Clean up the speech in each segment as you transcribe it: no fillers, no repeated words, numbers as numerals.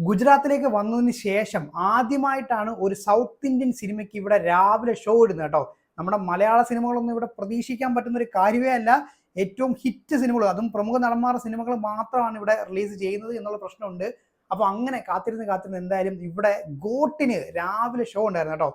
ഗുജറാത്തിലേക്ക് വന്നതിന് ശേഷം ആദ്യമായിട്ടാണ് ഒരു സൗത്ത് ഇന്ത്യൻ സിനിമയ്ക്ക് ഇവിടെ രാവിലെ ഷോ ഇടുന്നത് കേട്ടോ. നമ്മുടെ മലയാള സിനിമകളൊന്നും ഇവിടെ പ്രതീക്ഷിക്കാൻ പറ്റുന്ന ഒരു കാര്യമേ അല്ല. ഏറ്റവും ഹിറ്റ് സിനിമകൾ, അതും പ്രമുഖ നടന്മാരുടെ സിനിമകൾ മാത്രമാണ് ഇവിടെ റിലീസ് ചെയ്യുന്നത് എന്നുള്ള പ്രശ്നമുണ്ട്. അപ്പൊ അങ്ങനെ കാത്തിരുന്ന് എന്തായാലും ഇവിടെ ഗോട്ടിന് രാവിലെ ഷോ ഉണ്ടായിരുന്നു കേട്ടോ.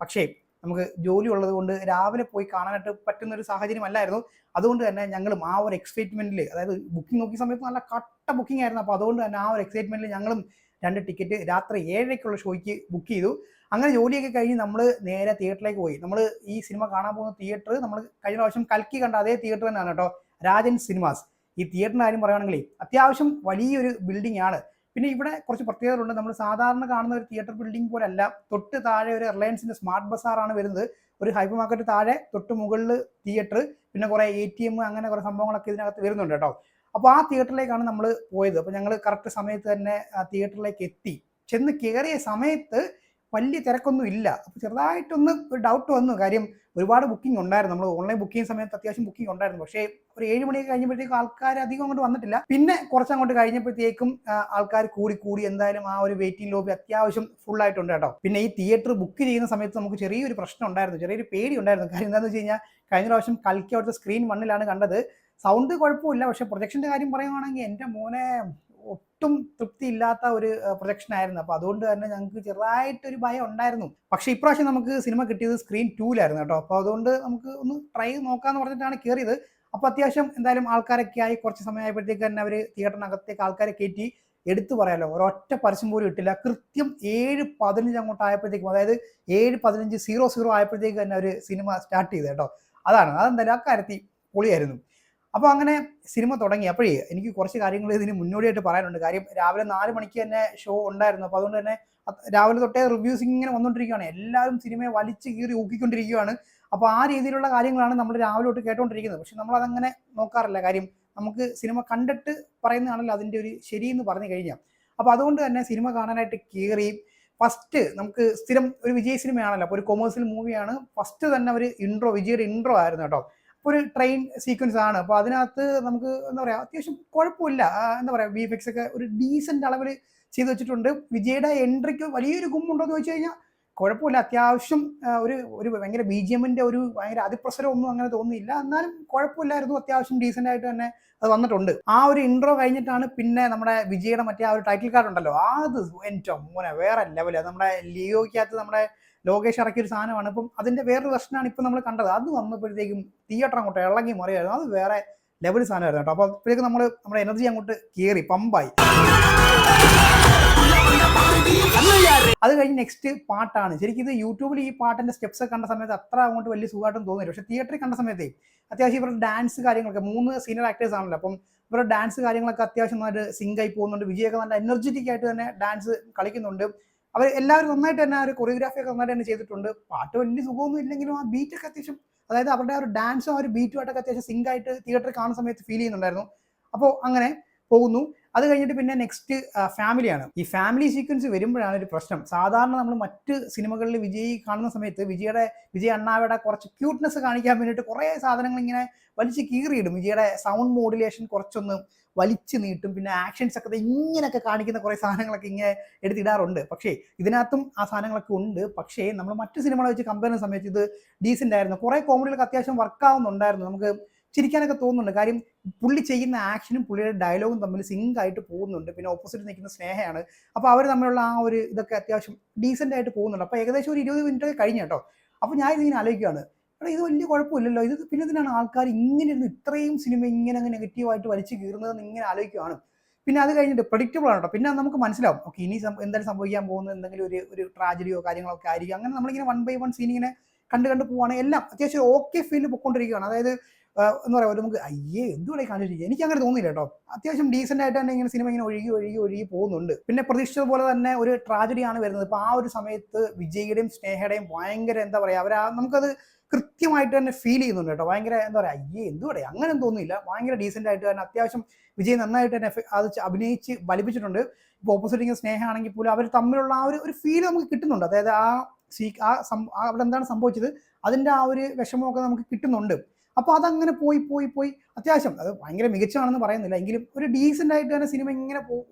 പക്ഷേ നമുക്ക് ജോലി ഉള്ളത് കൊണ്ട് രാവിലെ പോയി കാണാനായിട്ട് പറ്റുന്ന ഒരു സാഹചര്യം അല്ലായിരുന്നു. അതുകൊണ്ട് തന്നെ ഞങ്ങളും ആ ഒരു എക്സൈറ്റ്മെന്റിൽ, അതായത് ബുക്കിംഗ് നോക്കിയ സമയത്ത് നല്ല കട്ട ബുക്കിംഗ് ആയിരുന്നു. അപ്പോൾ അതുകൊണ്ട് തന്നെ ആ ഒരു എക്സൈറ്റ്മെന്റിൽ ഞങ്ങളും 2 ടിക്കറ്റ് രാത്രി 7:00-ക്കുള്ള ഷോയ്ക്ക് ബുക്ക് ചെയ്തു. അങ്ങനെ ജോലിയൊക്കെ കഴിഞ്ഞ് നമ്മൾ നേരെ തിയേറ്ററിലേക്ക് പോയി. നമ്മൾ ഈ സിനിമ കാണാൻ പോകുന്ന തിയേറ്റർ നമ്മൾ കഴിഞ്ഞ പ്രാവശ്യം കൽക്കി കണ്ട അതേ തിയേറ്റർ തന്നെയാണ് കേട്ടോ, രാജൻ സിനിമാസ്. ഈ തിയേറ്ററിൻ്റെ കാര്യം പറയുകയാണെങ്കിൽ അത്യാവശ്യം വലിയൊരു ബിൽഡിംഗ് ആണ്. പിന്നെ ഇവിടെ കുറച്ച് പ്രത്യേകതകളുണ്ട്. നമ്മൾ സാധാരണ കാണുന്ന ഒരു തിയേറ്റർ ബിൽഡിംഗ് പോലല്ല. തൊട്ട് താഴെ ഒരു റിലയൻസിന്റെ സ്മാർട്ട് ബസാറാണ് വരുന്നത്. ഒരു ഹൈപ്പർ മാർക്കറ്റ് താഴെ, തൊട്ട് മുകളിൽ തിയേറ്റർ, പിന്നെ കുറെ ATM അങ്ങനെ കുറെ സംഭവങ്ങളൊക്കെ ഇതിനകത്ത് വരുന്നുണ്ട് കേട്ടോ. അപ്പോൾ ആ തിയേറ്ററിലേക്കാണ് നമ്മൾ പോയത്. അപ്പോൾ ഞങ്ങൾ കറക്റ്റ് സമയത്ത് തന്നെ ആ തിയേറ്ററിലേക്ക് എത്തി. ചെന്ന് കയറിയ സമയത്ത് വലിയ തിരക്കൊന്നും ഇല്ല. അപ്പോൾ ചെറുതായിട്ടൊന്ന് ഒരു ഡൗട്ട് വന്നു. കാര്യം ഒരുപാട് ബുക്കിംഗ് ഉണ്ടായിരുന്നു. നമ്മൾ ഓൺലൈൻ ബുക്ക് ചെയ്യുന്ന സമയത്ത് അത്യാവശ്യം ബുക്കിംഗ് ഉണ്ടായിരുന്നു. പക്ഷേ ഒരു 7 മണിയൊക്കെ കഴിഞ്ഞപ്പോഴത്തേക്കും ആൾക്കാർ അധികം അങ്ങോട്ട് വന്നിട്ടില്ല. പിന്നെ കുറച്ചങ്ങോട്ട് കഴിഞ്ഞപ്പോഴത്തേക്കും ആൾക്കാർ കൂടി എന്തായാലും ആ ഒരു വെയിറ്റിംഗ് ലോബി അത്യാവശ്യം ഫുൾ ആയിട്ടുണ്ട് കേട്ടോ. പിന്നെ ഈ തിയേറ്റർ ബുക്ക് ചെയ്യുന്ന സമയത്ത് നമുക്ക് ചെറിയൊരു പ്രശ്നം ഉണ്ടായിരുന്നു, ചെറിയൊരു പേടി ഉണ്ടായിരുന്നു. കാര്യം എന്താണെന്ന് വെച്ച് കഴിഞ്ഞാൽ കഴിഞ്ഞ പ്രാവശ്യം കൽക്കി അവിടുത്തെ സ്ക്രീൻ 1-ലാണ് കണ്ടത്. സൗണ്ട് കുഴപ്പമില്ല, പക്ഷെ പ്രൊജക്ഷന്റെ കാര്യം പറയുവാണെങ്കിൽ എൻ്റെ മോനെ ഒട്ടും തൃപ്തി ഇല്ലാത്ത ഒരു പ്രൊജക്ഷൻ ആയിരുന്നു. അപ്പോൾ അതുകൊണ്ട് തന്നെ ഞങ്ങൾക്ക് ചെറുതായിട്ടൊരു ഭയം ഉണ്ടായിരുന്നു. പക്ഷേ ഇപ്രാവശ്യം നമുക്ക് സിനിമ കിട്ടിയത് സ്ക്രീൻ 2-ലായിരുന്നു കേട്ടോ. അപ്പോൾ അതുകൊണ്ട് നമുക്ക് ഒന്ന് ട്രൈ നോക്കാമെന്ന് പറഞ്ഞിട്ടാണ് കയറിയത്. അപ്പോൾ അത്യാവശ്യം എന്തായാലും ആൾക്കാരൊക്കെ ആയി. കുറച്ച് സമയമായപ്പോഴത്തേക്ക് തന്നെ അവർ തിയേറ്ററിനകത്തേക്ക് ആൾക്കാരെ കയറ്റി. എടുത്തു പറയാലോ, ഒരൊറ്റ പരസ്യം പോലും ഇട്ടില്ല. കൃത്യം 7:15 അങ്ങോട്ട് ആയപ്പോഴത്തേക്കും, അതായത് 7:15:00 ആയപ്പോഴത്തേക്ക് തന്നെ അവർ സിനിമ സ്റ്റാർട്ട് ചെയ്തു കേട്ടോ. അതെന്തായാലും ആ കാര്യത്തിൽ പൊളിയായിരുന്നു. അപ്പോൾ അങ്ങനെ സിനിമ തുടങ്ങി. അപ്പോഴേ എനിക്ക് കുറച്ച് കാര്യങ്ങൾ ഇതിന് മുന്നോടിയായിട്ട് പറയാനുണ്ട്. കാര്യം രാവിലെ 4 മണിക്ക് തന്നെ ഷോ ഉണ്ടായിരുന്നു. അപ്പോൾ അതുകൊണ്ട് തന്നെ രാവിലെ തൊട്ടേ റിവ്യൂസ് ഇങ്ങനെ വന്നുകൊണ്ടിരിക്കുകയാണ്. എല്ലാവരും സിനിമയെ വലിച്ചു കീറി ഊക്കിക്കൊണ്ടിരിക്കുകയാണ്. അപ്പോൾ ആ രീതിയിലുള്ള കാര്യങ്ങളാണ് നമ്മൾ രാവിലെ തൊട്ട് കേട്ടുകൊണ്ടിരിക്കുന്നത്. പക്ഷെ നമ്മളതങ്ങനെ നോക്കാറില്ല. കാര്യം നമുക്ക് സിനിമ കണ്ടിട്ട് പറയുന്നതാണല്ലോ അതിൻ്റെ ഒരു ശരിയെന്ന് പറഞ്ഞു കഴിഞ്ഞാൽ. അപ്പോൾ അതുകൊണ്ട് തന്നെ സിനിമ കാണാനായിട്ട് കയറി. ഫസ്റ്റ് നമുക്ക് സ്ഥിരം ഒരു വിജയ് സിനിമയാണല്ലോ, അപ്പോൾ ഒരു കൊമേഴ്സ്യൽ മൂവിയാണ്. ഫസ്റ്റ് തന്നെ ഒരു വിജയുടെ ഇൻട്രോ ആയിരുന്നു കേട്ടോ. ഒരു ട്രെയിൻ സീക്വൻസ് ആണ്. അപ്പോൾ അതിനകത്ത് നമുക്ക് എന്താ പറയുക, അത്യാവശ്യം കുഴപ്പമില്ല. എന്താ പറയുക, VFX ഒക്കെ ഒരു ഡീസൻറ്റ് അളവിൽ ചെയ്ത് വെച്ചിട്ടുണ്ട്. വിജയുടെ എൻട്രിക്ക് വലിയൊരു ഗുമ്മുണ്ടോ എന്ന് ചോദിച്ചു കഴിഞ്ഞാൽ കുഴപ്പമില്ല. അത്യാവശ്യം ഒരു ഭയങ്കര BGMന്റെ ഒരു ഭയങ്കര അതിപ്രസരം ഒന്നും അങ്ങനെ തോന്നിയില്ല. എന്നാലും കുഴപ്പമില്ലായിരുന്നു. അത്യാവശ്യം ഡീസൻ്റ് ആയിട്ട് തന്നെ അത് വന്നിട്ടുണ്ട്. ആ ഒരു ഇൻട്രോ കഴിഞ്ഞിട്ടാണ് പിന്നെ നമ്മുടെ വിജയുടെ മറ്റേ ആ ഒരു ടൈറ്റിൽ കാർഡ് ഉണ്ടല്ലോ, അത് എൻ്റെ മോനെ വേറെ ലെവല്. നമ്മുടെ ലിയോയ്ക്കകത്ത് നമ്മുടെ ലോകേഷ് ഇറക്കിയ ഒരു സാധനമാണ്. ഇപ്പം അതിന്റെ വേറൊരു വെർഷനാണ് ഇപ്പം നമ്മൾ കണ്ടത്. അത് വന്നപ്പോഴത്തേക്കും തിയേറ്റർ അങ്ങോട്ട് ഇളകി മറിയായിരുന്നു. അത് വേറെ ലെവൽ സാധനമായിരുന്നു കേട്ടോ. അപ്പോൾ അപ്പോഴേക്കും നമ്മുടെ എനർജി അങ്ങോട്ട് കയറി പമ്പായി. അത് കഴിഞ്ഞ് നെക്സ്റ്റ് പാട്ടാണ്. ശരിക്കും ഇത് യൂട്യൂബിൽ ഈ പാട്ടിന്റെ സ്റ്റെപ്സ് കണ്ട സമയത്ത് അത്ര അങ്ങോട്ട് വലിയ സുഖമായിട്ടും തോന്നില്ല. പക്ഷെ തിയേറ്ററിൽ കണ്ട സമയത്തേ അത്യാവശ്യം ഇവരുടെ ഡാൻസ് കാര്യങ്ങളൊക്കെ, 3 സീനിയർ ആക്ടേഴ്സ് ആണല്ലോ, അപ്പം ഇവരുടെ ഡാൻസ് കാര്യങ്ങളൊക്കെ അത്യാവശ്യം നന്നായിട്ട് സിങ്ക് ആയി പോകുന്നുണ്ട്. വിജയൊക്കെ നല്ല എനർജറ്റിക് ആയിട്ട് തന്നെ ഡാൻസ് കളിക്കുന്നുണ്ട്. അവർ എല്ലാവരും നന്നായിട്ട് തന്നെ ഒരു കൊറിയോഗ്രാഫി ഒക്കെ നന്നായിട്ട് തന്നെ ചെയ്തിട്ടുണ്ട്. പാട്ട് വലിയ സുഖമൊന്നും ഇല്ലെങ്കിലും ആ ബീറ്റൊക്കെ അത്യാവശ്യം, അതായത് അവരുടെ ആ ഒരു ഡാൻസും ആ ഒരു ബീറ്റുമായിട്ടൊക്കെ അത്യാവശ്യം സിങ്ക് ആയിട്ട് തിയേറ്ററിൽ കാണുന്ന സമയത്ത് ഫീൽ ചെയ്യുന്നുണ്ടായിരുന്നു. അപ്പോൾ അങ്ങനെ പോകുന്നു. അത് കഴിഞ്ഞിട്ട് പിന്നെ നെക്സ്റ്റ് ഫാമിലിയാണ്. ഈ ഫാമിലി സീക്വൻസ് വരുമ്പോഴാണ് ഒരു പ്രശ്നം. സാധാരണ നമ്മൾ മറ്റ് സിനിമകളിൽ വിജയ് കാണുന്ന സമയത്ത് വിജയ് അണ്ണാവിടെ കുറച്ച് ക്യൂട്ട്നെസ് കാണിക്കാൻ വേണ്ടിയിട്ട് കുറേ സാധനങ്ങൾ ഇങ്ങനെ വലിച്ച് കീറിയിടും. വിജയുടെ സൗണ്ട് മോഡുലേഷൻ കുറച്ചൊന്ന് വലിച്ചു നീട്ടും. പിന്നെ ആക്ഷൻസ് ഒക്കെ ഇങ്ങനെയൊക്കെ കാണിക്കുന്ന കുറേ സാധനങ്ങളൊക്കെ ഇങ്ങനെ എടുത്തിടാറുണ്ട്. പക്ഷേ ഇതിനകത്തും ആ സാധനങ്ങളൊക്കെ ഉണ്ട്. പക്ഷേ നമ്മൾ മറ്റു സിനിമകളെ വെച്ച് കമ്പയർ ചെയ്യുന്ന സമയത്ത് ഇത് ഡീസൻ്റ് ആയിരുന്നു. കുറേ കോമഡികളൊക്കെ അത്യാവശ്യം വർക്കാവുന്നുണ്ടായിരുന്നു. നമുക്ക് ചിരിക്കാനൊക്കെ തോന്നുന്നുണ്ട്. കാര്യം പുള്ളി ചെയ്യുന്ന ആക്ഷനും പുള്ളിയുടെ ഡയലോഗും തമ്മിൽ സിങ്ക് ആയിട്ട് പോകുന്നുണ്ട്. പിന്നെ ഓപ്പോസിറ്റ് നിൽക്കുന്ന സ്നേഹയാണ്. അപ്പോൾ അവർ തമ്മിലുള്ള ആ ഒരു ഇതൊക്കെ അത്യാവശ്യം ഡീസൻ്റ് ആയിട്ട് പോകുന്നുണ്ട്. അപ്പോൾ ഏകദേശം ഒരു 20 മിനിറ്റ് കഴിഞ്ഞു കേട്ടോ. അപ്പോൾ ഞാൻ ഇതിങ്ങനെ ആലോചിക്കുകയാണ്, എടാ ഇത് വലിയ കുഴപ്പമില്ലല്ലോ, ഇത് പിന്നെ ഇതിനാണ് ആൾക്കാർ ഇങ്ങനെ ഇരുന്ന് ഇത്രയും സിനിമ ഇങ്ങനെ നെഗറ്റീവായിട്ട് വലിച്ചു കീറുന്നതെന്ന് ഇങ്ങനെ ആലോചിക്കുകയാണ്. പിന്നെ അത് കഴിഞ്ഞിട്ട് പ്രഡിക്റ്റബിൾ ആണ് കേട്ടോ. പിന്നെ നമുക്ക് മനസ്സിലാവും, ഓക്കെ ഇനി എന്തായാലും സംഭവിക്കാൻ പോകുന്നത് എന്തെങ്കിലും ഒരു ട്രാജഡിയോ കാര്യങ്ങളൊക്കെ ആയിരിക്കും. അങ്ങനെ നമ്മളിങ്ങനെ 1 by 1 സീൻ ഇങ്ങനെ കണ്ട് പോവാണ്. എല്ലാം അത്യാവശ്യം ഓക്കെ ഫീലിൽ പൊയ്ക്കൊണ്ടിരിക്കുകയാണ്. അതായത് എന്താ പറയുക, നമുക്ക് അയ്യേ എന്തുകൂടെ കാണിച്ചിരിക്കുക, എനിക്ക് അങ്ങനെ തോന്നിയില്ല കേട്ടോ. അത്യാവശ്യം ഡീസൻ്റ് ആയിട്ട് തന്നെ ഇങ്ങനെ സിനിമ ഇങ്ങനെ ഒഴുകി പോകുന്നുണ്ട്. പിന്നെ പ്രതീക്ഷിച്ചത് പോലെ തന്നെ ഒരു ട്രാജഡിയാണ് വരുന്നത്. ഇപ്പോൾ ആ ഒരു സമയത്ത് വിജയുടെയും സ്നേഹയുടെയും ഭയങ്കര എന്താ പറയുക, നമുക്കത് കൃത്യമായിട്ട് തന്നെ ഫീൽ ചെയ്യുന്നുണ്ട് കേട്ടോ. ഭയങ്കര എന്താ പറയുക, അയ്യേ എന്തുകൂടെ അങ്ങനെ തോന്നിയില്ല. ഭയങ്കര ഡീസൻ്റ് ആയിട്ട് തന്നെ അത്യാവശ്യം വിജയ് നന്നായിട്ട് തന്നെ അത് അഭിനയിച്ച് വലിപ്പിച്ചിട്ടുണ്ട്. ഇപ്പോൾ ഓപ്പോസിറ്റ് സ്നേഹമാണെങ്കിൽ പോലും അവർ തമ്മിലുള്ള ആ ഒരു ഫീൽ നമുക്ക് കിട്ടുന്നുണ്ട്. അതായത് അവിടെ എന്താണ് സംഭവിച്ചത് അതിൻ്റെ ആ ഒരു വിഷമമൊക്കെ നമുക്ക് കിട്ടുന്നുണ്ട്. അപ്പോൾ അതങ്ങനെ പോയി പോയി പോയി അത്യാവശ്യം അത് ഭയങ്കര മികച്ചതാണെന്ന് പറയുന്നില്ല, എങ്കിലും ഒരു ഡീസൻ്റ് ആയിട്ട് തന്നെ സിനിമ ഇങ്ങനെ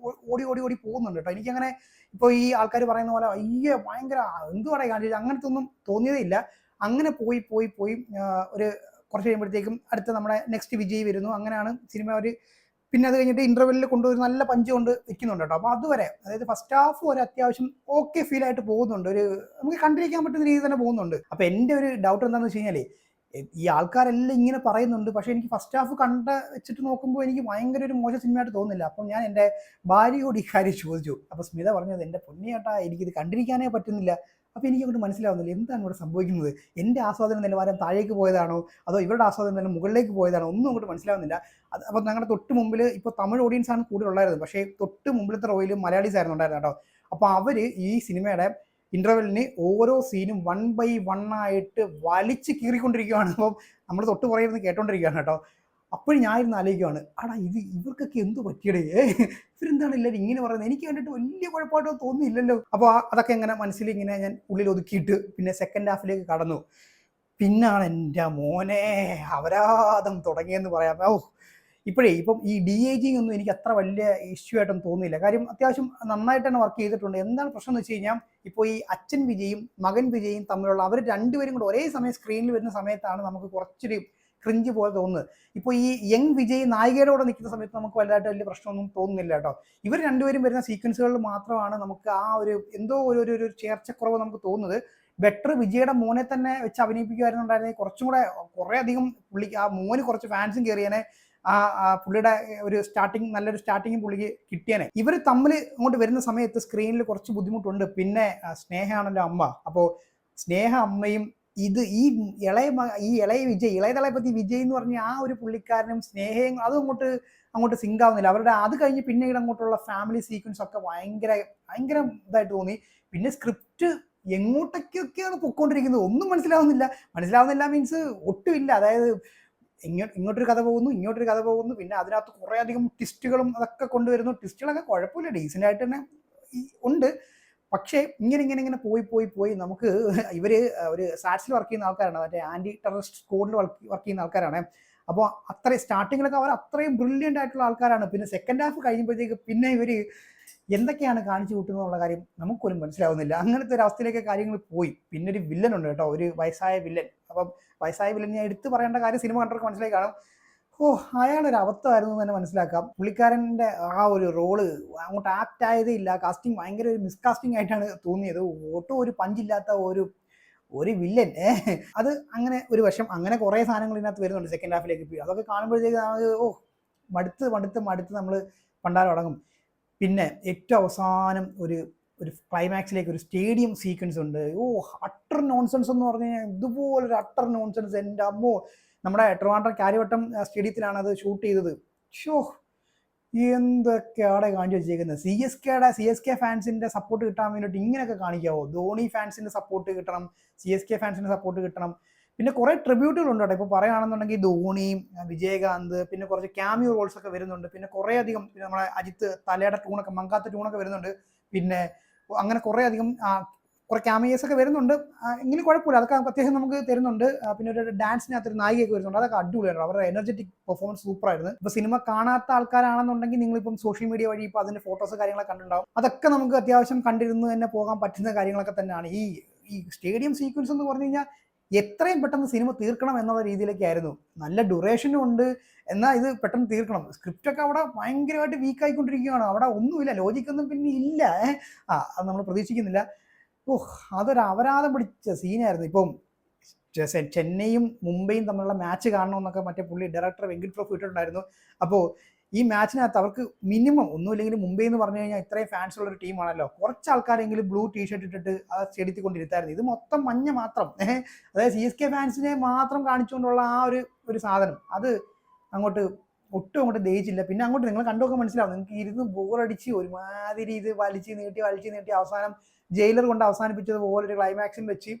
ഓടി ഓടി ഓടി പോകുന്നുണ്ട് കേട്ടോ. എനിക്കങ്ങനെ ഇപ്പോൾ ഈ ആൾക്കാർ പറയുന്ന പോലെ അയ്യേ ഭയങ്കര എന്തുവാടെ കാണിച്ചത് അങ്ങനത്തെ ഒന്നും തോന്നിയതേ ഇല്ല. അങ്ങനെ പോയി പോയി പോയി ഒരു കുറച്ച് കഴിയുമ്പോഴത്തേക്കും അടുത്ത നമ്മുടെ നെക്സ്റ്റ് വിജയ് വരുന്നു. അങ്ങനെയാണ് സിനിമ ഒരു പിന്നെ അത് കഴിഞ്ഞിട്ട് ഇന്റർവെല്ലിൽ കൊണ്ടുപോയി നല്ല പഞ്ച് കൊണ്ട് വെക്കുന്നുണ്ട് കേട്ടോ. അപ്പോൾ അതുവരെ അതായത് ഫസ്റ്റ് ഹാഫ് ഒരു അത്യാവശ്യം ഓക്കെ ഫീൽ ആയിട്ട് പോകുന്നുണ്ട്, ഒരു നമുക്ക് കണ്ടിരിക്കാൻ പറ്റുന്ന രീതിയിൽ തന്നെ പോകുന്നുണ്ട്. അപ്പോൾ എൻ്റെ ഒരു ഡൗട്ട് എന്താണെന്ന് വെച്ച് കഴിഞ്ഞാൽ ഈ ആൾക്കാരെല്ലാം ഇങ്ങനെ പറയുന്നുണ്ട്, പക്ഷേ എനിക്ക് ഫസ്റ്റ് ഹാഫ് കണ്ട വെച്ചിട്ട് നോക്കുമ്പോൾ എനിക്ക് ഭയങ്കര ഒരു മോശം സിനിമയായിട്ട് തോന്നുന്നില്ല. അപ്പം ഞാൻ എൻ്റെ ഭാര്യയോട് ഈ കാര്യം ചോദിച്ചു. അപ്പോൾ സ്മിത പറഞ്ഞത് എൻ്റെ പൊന്നിയേട്ടാ എനിക്കിത് കണ്ടിരിക്കാനേ പറ്റുന്നില്ല. അപ്പോൾ എനിക്കങ്ങോട്ട് മനസ്സിലാവുന്നില്ല എന്താണ് ഇവിടെ സംഭവിക്കുന്നത്. എൻ്റെ ആസ്വാദന നിലവാരം താഴേക്ക് പോയതാണോ അതോ ഇവരുടെ ആസ്വാദന നിലവാരം മുകളിലേക്ക് പോയതാണോ ഒന്നും അങ്ങോട്ട് മനസ്സിലാവുന്നില്ല. അപ്പോൾ ഞങ്ങളുടെ തൊട്ട് മുമ്പിൽ ഇപ്പോൾ തമിഴ് ഓഡിയൻസ് ആണ് കൂടുതലുണ്ടായിരുന്നത്, പക്ഷേ തൊട്ട് മുമ്പിലത്തെ റോയിൽ മലയാളീസ് ആയിരുന്നു ഉണ്ടായിരുന്നത് കേട്ടോ. അപ്പോൾ അവർ ഈ സിനിമയുടെ ഇന്റർവെല്ലിന് ഓരോ സീനും 1 by 1 ആയിട്ട് വലിച്ച് കീറിക്കൊണ്ടിരിക്കുകയാണ്. അപ്പം നമ്മൾ തൊട്ട് പുറകിരുന്ന് കേട്ടോണ്ടിരിക്കുകയാണ് കേട്ടോ. അപ്പോഴും ഞാൻ ഇരുന്ന് ആലോചിക്കുകയാണ്, ആടാ ഇത് ഇവർക്കൊക്കെ എന്ത് പറ്റിയടേ, ഇവരെന്താണ് എല്ലാവരും ഇങ്ങനെ പറയുന്നത്, എനിക്ക് കണ്ടിട്ട് വലിയ കുഴപ്പമായിട്ടോ തോന്നിയില്ലല്ലോ. അപ്പോൾ അതൊക്കെ ഇങ്ങനെ മനസ്സിൽ ഇങ്ങനെ ഞാൻ ഉള്ളിൽ ഒതുക്കിയിട്ട് പിന്നെ സെക്കൻഡ് ഹാഫിലേക്ക് കടന്നു. പിന്നാണ് എൻ്റെ മോനെ അപരാധം തുടങ്ങിയെന്ന് പറയാം. ഇപ്പം ഈ DAGing ഒന്നും എനിക്ക് അത്ര വലിയ ഇഷ്യൂ ആയിട്ടൊന്നും തോന്നുന്നില്ല. കാര്യം അത്യാവശ്യം നന്നായിട്ട് തന്നെ വർക്ക് ചെയ്തിട്ടുണ്ട്. എന്താണ് പ്രശ്നം എന്ന് വെച്ച് കഴിഞ്ഞാൽ ഇപ്പോൾ ഈ അച്ഛൻ വിജയും മകൻ വിജയും തമ്മിലുള്ള അവർ രണ്ടുപേരും കൂടെ ഒരേ സമയം സ്ക്രീനിൽ വരുന്ന സമയത്താണ് നമുക്ക് കുറച്ചൊരു ക്രിഞ്ച് പോലെ തോന്നുന്നത്. ഇപ്പോൾ ഈ യങ് വിജയ് നായികയുടെ കൂടെ നിൽക്കുന്ന സമയത്ത് നമുക്ക് വലുതായിട്ട് വലിയ പ്രശ്നമൊന്നും തോന്നുന്നില്ല കേട്ടോ. ഇവർ രണ്ടുപേരും വരുന്ന സീക്വൻസുകളിൽ മാത്രമാണ് നമുക്ക് ആ ഒരു എന്തോ ഒരു ചേർച്ചക്കുറവ് നമുക്ക് തോന്നുന്നത്. ബെറ്റർ വിജയുടെ മോനെ തന്നെ വെച്ച് അഭിനയിപ്പിക്കുമായിരുന്നുണ്ടായിരുന്നെങ്കിൽ കുറച്ചും കൂടെ കുറേ അധികം പുള്ളിക്ക് ആ മോന് കുറച്ച് ഫാൻസും കയറിയനെ, പുള്ളിയുടെ ഒരു നല്ലൊരു സ്റ്റാർട്ടിങ് പുള്ളിക്ക് കിട്ടിയേനെ. ഇവർ തമ്മിൽ അങ്ങോട്ട് വരുന്ന സമയത്ത് സ്ക്രീനിൽ കുറച്ച് ബുദ്ധിമുട്ടുണ്ട്. പിന്നെ സ്നേഹയാണല്ലോ അമ്മ. അപ്പോൾ സ്നേഹ അമ്മയും ഈ ഇളയ വിജയ്, ഇളയതളപതി വിജയ് എന്ന് പറഞ്ഞ ആ ഒരു പുള്ളിക്കാരനും സ്നേഹയും അതും അങ്ങോട്ട് സിങ്ക് ആവുന്നില്ല. അവരുടെ അത് കഴിഞ്ഞ് പിന്നീട് അങ്ങോട്ടുള്ള ഫാമിലി സീക്വൻസ് ഒക്കെ ഭയങ്കര ഇതായിട്ട് തോന്നി. പിന്നെ സ്ക്രിപ്റ്റ് എങ്ങോട്ടൊക്കെയാണ് പൊയ്ക്കൊണ്ടിരിക്കുന്നത് ഒന്നും മനസ്സിലാവുന്നില്ല മീൻസ് ഒട്ടുമില്ല. അതായത് ഇങ്ങോട്ടൊരു കഥ പോകുന്നു, ഇങ്ങോട്ടൊരു കഥ പോകുന്നു, പിന്നെ അതിനകത്ത് കുറേ അധികം ട്വിസ്റ്റുകളും അതൊക്കെ കൊണ്ടുവരുന്നു. ട്വിസ്റ്റുകളൊക്കെ കുഴപ്പമില്ല, ഡീസൻ്റ് ആയിട്ട് തന്നെ ഉണ്ട്. പക്ഷേ ഇങ്ങനെ പോയി നമുക്ക് ഇവര് ഒരു സാറ്റ്സിൽ വർക്ക് ചെയ്യുന്ന ആൾക്കാരാണ്, മറ്റേ ആന്റി ടെററിസ്റ്റ് സ്ക്വാഡിൽ വർക്ക് ചെയ്യുന്ന ആൾക്കാരാണ്. അപ്പോൾ അത്രയും സ്റ്റാർട്ടിങ്ങിലൊക്കെ അവർ അത്രയും ബ്രില്യൻ്റ് ആയിട്ടുള്ള ആൾക്കാരാണ്. പിന്നെ സെക്കൻഡ് ഹാഫ് കഴിയുമ്പോഴത്തേക്ക് പിന്നെ ഇവർ എന്തൊക്കെയാണ് കാണിച്ചു കൂട്ടുന്നുള്ള കാര്യം നമുക്കൊന്നും മനസ്സിലാവുന്നില്ല. അങ്ങനത്തെ ഒരു അവസ്ഥയിലേക്ക് കാര്യങ്ങൾ പോയി. പിന്നെ ഒരു വില്ലൻ ഉണ്ട് കേട്ടോ, ഒരു വയസ്സായ വില്ലൻ. അപ്പം വയസ്സായ വില്ലൻ ഞാൻ എടുത്തു പറയേണ്ട കാര്യം സിനിമ കണ്ടവർക്ക് മനസ്സിലായി കാണും. അയാളൊരു അബദ്ധമായിരുന്നു എന്ന് തന്നെ മനസ്സിലാക്കാം. പുള്ളിക്കാരൻ്റെ ആ ഒരു റോള് അങ്ങോട്ട് ആപ്റ്റ് ആയതേ ഇല്ല. കാസ്റ്റിംഗ് ഭയങ്കര ഒരു മിസ്കാസ്റ്റിംഗ് ആയിട്ടാണ് തോന്നിയത്. ഒട്ടും ഒരു പഞ്ചില്ലാത്ത ഒരു വില്ലൻ. അത് അങ്ങനെ ഒരു വശം. അങ്ങനെ കുറേ സാധനങ്ങൾ ഇതിനകത്ത് വരുന്നുണ്ട് സെക്കൻഡ് ഹാഫിലേക്ക് പോയി. അതൊക്കെ കാണുമ്പോഴത്തേക്ക് നമുക്ക് മടുത്ത് നമ്മൾ പണ്ടാരം അടങ്ങും. പിന്നെ ഏറ്റവും അവസാനം ഒരു ക്ലൈമാക്സിലേക്ക് ഒരു സ്റ്റേഡിയം സീക്വൻസ് ഉണ്ട്. അട്ടർ നോൺസെൻസ് എന്ന് പറഞ്ഞു കഴിഞ്ഞാൽ ഇതുപോലൊരു അട്ടർ നോൺസെൻസ് എൻ്റെ അമ്മോ. നമ്മുടെ ട്രിവാൻഡ്രം കാര്യവട്ടം സ്റ്റേഡിയത്തിലാണ് അത് ഷൂട്ട് ചെയ്തത്. എന്തൊക്കെയാണ് കാണിച്ചു വെച്ചേക്കുന്നത്. CSK ഫാൻസിന്റെ സപ്പോർട്ട് കിട്ടാൻ വേണ്ടിയിട്ട് ഇങ്ങനെയൊക്കെ കാണിക്കാവോ? ധോണി ഫാൻസിന്റെ സപ്പോർട്ട് കിട്ടണം, CSK ഫാൻസിന്റെ സപ്പോർട്ട് കിട്ടണം. പിന്നെ കുറേ ട്രിബ്യൂട്ടുകൾ ഉണ്ട് കേട്ടോ. ഇപ്പോൾ പറയുകയാണെന്നുണ്ടെങ്കിൽ ധോണി, വിജയകാന്ത്, പിന്നെ കുറച്ച് ക്യാമിയോ റോൾസ് ഒക്കെ വരുന്നുണ്ട്. പിന്നെ കുറേ അധികം പിന്നെ നമ്മുടെ അജിത്ത് തലയുടെ ടൂണൊക്കെ മങ്കാത്ത ടൂണൊക്കെ വരുന്നുണ്ട്. പിന്നെ അങ്ങനെ കുറേ അധികം കുറേ ക്യാമിയേഴ്സ് ഒക്കെ വരുന്നുണ്ട്. എങ്കിലും കുഴപ്പമില്ല, അതൊക്കെ അത്യാവശ്യം നമുക്ക് തരുന്നുണ്ട്. പിന്നെ ഒരു ഡാൻസിനകത്ത് ഒരു നായികയൊക്കെ വരുന്നുണ്ട്. അതൊക്കെ അടിപൊളിയാണ്. അവരുടെ എനർജറ്റിക് പെർഫോമൻസ് സൂപ്പറായിരുന്നു. ഇപ്പോൾ സിനിമ കാണാത്ത ആൾക്കാരാണെന്നുണ്ടെങ്കിൽ നിങ്ങളിപ്പം സോഷ്യൽ മീഡിയ വഴി ഇപ്പോൾ അതിൻ്റെ ഫോട്ടോസ് കാര്യങ്ങളൊക്കെ കണ്ടിട്ടുണ്ടാവും. അതൊക്കെ നമുക്ക് അത്യാവശ്യം കണ്ടിരുന്ന് തന്നെ പോകാൻ പറ്റുന്ന കാര്യങ്ങളൊക്കെ തന്നെയാണ്. ഈ സ്റ്റേഡിയം സീക്വൻസ് എന്ന് പറഞ്ഞു കഴിഞ്ഞാൽ എത്രയും പെട്ടെന്ന് സിനിമ തീർക്കണം എന്നുള്ള രീതിയിലേക്കായിരുന്നു. നല്ല ഡ്യൂറേഷനും ഉണ്ട്, എന്നാൽ ഇത് പെട്ടെന്ന് തീർക്കണം. സ്ക്രിപ്റ്റൊക്കെ അവിടെ ഭയങ്കരമായിട്ട് വീക്ക് ആയിക്കൊണ്ടിരിക്കുകയാണ്. അവിടെ ഒന്നുമില്ല, ലോജിക്കൊന്നും പിന്നെ ഇല്ല. അത് നമ്മൾ പ്രതീക്ഷിക്കുന്നില്ല. അതൊരു അപരാധം പിടിച്ച സീനായിരുന്നു. ഇപ്പം ചെന്നൈയും മുംബൈയും തമ്മിലുള്ള മാച്ച് കാണണമെന്നൊക്കെ മറ്റേ ഡയറക്ടർ വെങ്കിട് പ്രഭു ഇട്ടിട്ടുണ്ടായിരുന്നു. അപ്പോൾ ഈ മാച്ചിനകത്ത് അവർക്ക് മിനിമം ഒന്നുമില്ലെങ്കിൽ മുംബൈ എന്ന് പറഞ്ഞു കഴിഞ്ഞാൽ ഇത്രയും ഫാൻസ് ഉള്ള ഒരു ടീമാണല്ലോ, കുറച്ച് ആൾക്കാരെങ്കിലും ബ്ലൂ ടീഷർട്ട് ഇട്ടിട്ട് അത് സ്റ്റേഡിയത്തിൽ കൊണ്ടിരുത്തായിരുന്നു. ഇത് മൊത്തം മഞ്ഞ മാത്രം. അതായത് CSK ഫാൻസിനെ മാത്രം കാണിച്ചുകൊണ്ടുള്ള ആ ഒരു സാധനം അത് ഒട്ടും അങ്ങോട്ട് ദഹിച്ചില്ല. പിന്നെ അങ്ങോട്ട് നിങ്ങൾ കണ്ടൊക്കെ മനസ്സിലാവും, നിങ്ങൾക്ക് ഇരുന്ന് ബോറടിച്ച് ഒരുമാതിരി ഇത് വലിച്ച് നീട്ടി അവസാനം ജയിലർ കൊണ്ട് അവസാനിപ്പിച്ചതുപോലൊരു ക്ലൈമാക്സിൽ വെച്ച്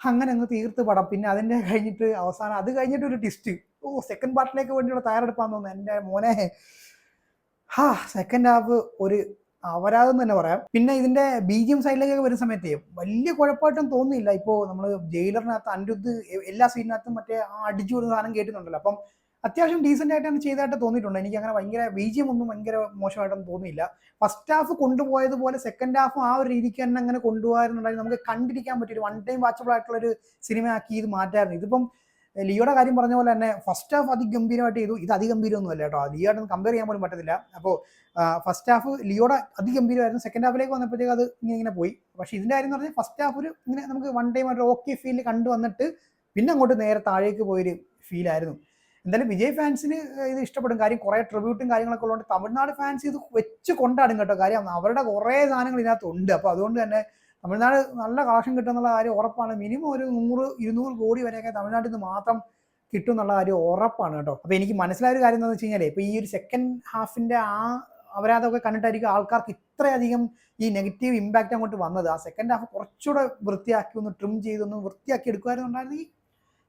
അങ്ങനെ അങ്ങ് തീർത്ത് പടം. പിന്നെ അതിൻ്റെ കഴിഞ്ഞിട്ട് അവസാനം അത് കഴിഞ്ഞിട്ട് ഒരു ട്വിസ്റ്റ്. സെക്കൻഡ് പാർട്ടിലേക്ക് വേണ്ടിയുള്ള തയ്യാറെടുപ്പാന്ന് തോന്നുന്നു എൻ്റെ മോനെ. സെക്കൻഡ് ഹാഫ് ഒരു അപരാധം തന്നെ പറയാം. പിന്നെ ഇതിന്റെ BGM സൈഡിലേക്കൊക്കെ വരുന്ന സമയത്ത് വലിയ കുഴപ്പമായിട്ടും തോന്നുന്നില്ല. ഇപ്പോൾ നമ്മൾ ജയിലറിനകത്ത് അനിരുദ്ധ് എല്ലാ സീനിനകത്തും മറ്റേ ആ അടിച്ചു വിടുന്ന സാധനം കേട്ടിട്ടുണ്ടല്ലോ. അപ്പം അത്യാവശ്യം ഡീസെന്റ് ആയിട്ടാണ് ചെയ്തതായിട്ട് തോന്നിയിട്ടുണ്ട്. എനിക്ക് അങ്ങനെ ഭയങ്കര BGM ഒന്നും ഭയങ്കര മോശമായിട്ടൊന്നും തോന്നിയില്ല. ഫസ്റ്റ് ഹാഫ് കൊണ്ടുപോയതുപോലെ സെക്കൻഡ് ഹാഫും ആ ഒരു രീതിക്ക് തന്നെ അങ്ങനെ കൊണ്ടുപോകാറുണ്ടെങ്കിൽ നമുക്ക് കണ്ടിരിക്കാൻ പറ്റിയ ഒരു വൺ ടൈം വാച്ചബിൾ ആയിട്ടുള്ള ഒരു സിനിമയാക്കി ഇത് മാറ്റായിരുന്നു. ഇതിപ്പം ലിയോയുടെ കാര്യം പറഞ്ഞ പോലെ തന്നെ ഫസ്റ്റ് ഹാഫ് അതിഗംഭീരമായിട്ട് ചെയ്തു. ഇത് അതിഗംഭീരമൊന്നും അല്ല കേട്ടോ, ലിയോയായിട്ടൊന്നും കമ്പയർ ചെയ്യാൻ പോലും പറ്റത്തില്ല. അപ്പോൾ ഫസ്റ്റ് ഹാഫ് ലിയോയുടെ അതിഗംഭീരമായിരുന്നു. സെക്കൻഡ് ഹാഫിലേക്ക് വന്നപ്പോഴത്തേക്ക് അത് ഇങ്ങനെ പോയി. പക്ഷേ ഇതിന്റെ കാര്യം എന്ന് പറഞ്ഞാൽ ഫസ്റ്റ് ഹാഫ് ഒരു ഇങ്ങനെ നമുക്ക് വൺ ടൈം ആയിട്ട് ഓക്കെ ഫീൽ കണ്ടു വന്നിട്ട് പിന്നെ അങ്ങോട്ട് നേരെ താഴേക്ക് പോയൊരു ഫീലായിരുന്നു. എന്തായാലും വിജയ് ഫാൻസിന് ഇത് ഇഷ്ടപ്പെടും. കാര്യം കുറേ ട്രിബ്യൂട്ടും കാര്യങ്ങളൊക്കെ ഉള്ളതുകൊണ്ട് തമിഴ്നാട് ഫാൻസ് ഇത് വെച്ച് കൊണ്ടാടും കേട്ടോ. കാര്യം അവരുടെ കുറേ സാധനങ്ങൾ ഇതിനകത്തുണ്ട്. അപ്പോൾ അതുകൊണ്ട് തന്നെ തമിഴ്നാട് നല്ല കളക്ഷൻ കിട്ടും എന്നുള്ള കാര്യം ഉറപ്പാണ്. മിനിമം ഒരു 100-200 കോടി വരെയൊക്കെ തമിഴ്നാട്ടിൽ നിന്ന് മാത്രം കിട്ടും എന്നുള്ള കാര്യം ഉറപ്പാണ് കേട്ടോ. അപ്പോൾ എനിക്ക് മനസ്സിലായ ഒരു കാര്യം എന്താണെന്ന് വെച്ച് കഴിഞ്ഞാൽ ഇപ്പോൾ ഈ ഒരു സെക്കൻഡ് ഹാഫിന്റെ ആ അപരാധമൊക്കെ കണ്ടിട്ടായിരിക്കും ആൾക്കാർക്ക് ഇത്രയധികം ഈ നെഗറ്റീവ് ഇമ്പാക്റ്റ് അങ്ങോട്ട് വന്നത്. ആ സെക്കൻഡ് ഹാഫ് കുറച്ചുകൂടെ വൃത്തിയാക്കി ഒന്ന് ട്രിം ചെയ്തൊന്ന് വൃത്തിയാക്കി എടുക്കുമായിരുന്നുണ്ടായിരുന്നെങ്കിൽ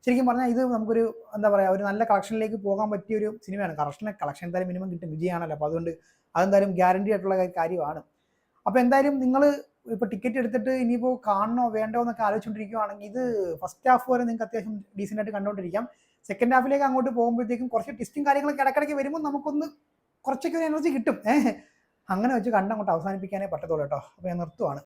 ശരിക്കും പറഞ്ഞാൽ ഇത് നമുക്കൊരു എന്താ പറയുക ഒരു നല്ല കളക്ഷനിലേക്ക് പോകാൻ പറ്റിയ ഒരു സിനിമയാണ്. കളക്ഷൻ എന്തായാലും മിനിമം കിട്ടും, വിജയമാണല്ലോ. അപ്പോൾ അതുകൊണ്ട് അതെന്തായാലും ഗ്യാരണ്ടി ആയിട്ടുള്ള കാര്യമാണ്. അപ്പോൾ എന്തായാലും നിങ്ങൾ ഇപ്പോൾ ടിക്കറ്റ് എടുത്തിട്ട് ഇനിയിപ്പോൾ കാണണോ വേണ്ടോ എന്നൊക്കെ ആലോചിച്ചുകൊണ്ടിരിക്കുകയാണെങ്കിൽ ഇത് ഫസ്റ്റ് ഹാഫ് വരെ നിങ്ങൾക്ക് അത്യാവശ്യം ഡീസൻ്റ് ആയിട്ട് കണ്ടുകൊണ്ടിരിക്കാം. സെക്കൻഡ് ഹാഫിലേക്ക് അങ്ങോട്ട് പോകുമ്പോഴത്തേക്കും കുറച്ച് ടെസ്റ്റും കാര്യങ്ങളൊക്കെ ഇടയ്ക്കിടയ്ക്ക് വരുമ്പോൾ നമുക്കൊന്ന് കുറച്ചൊക്കെ ഒരു എനർജി കിട്ടും. അങ്ങനെ വെച്ച് കണ്ടങ്ങോട്ട് അവസാനിപ്പിക്കാനേ പറ്റത്തുള്ളൂ കേട്ടോ. അപ്പോൾ ഞാൻ നിർത്തുവാണ്.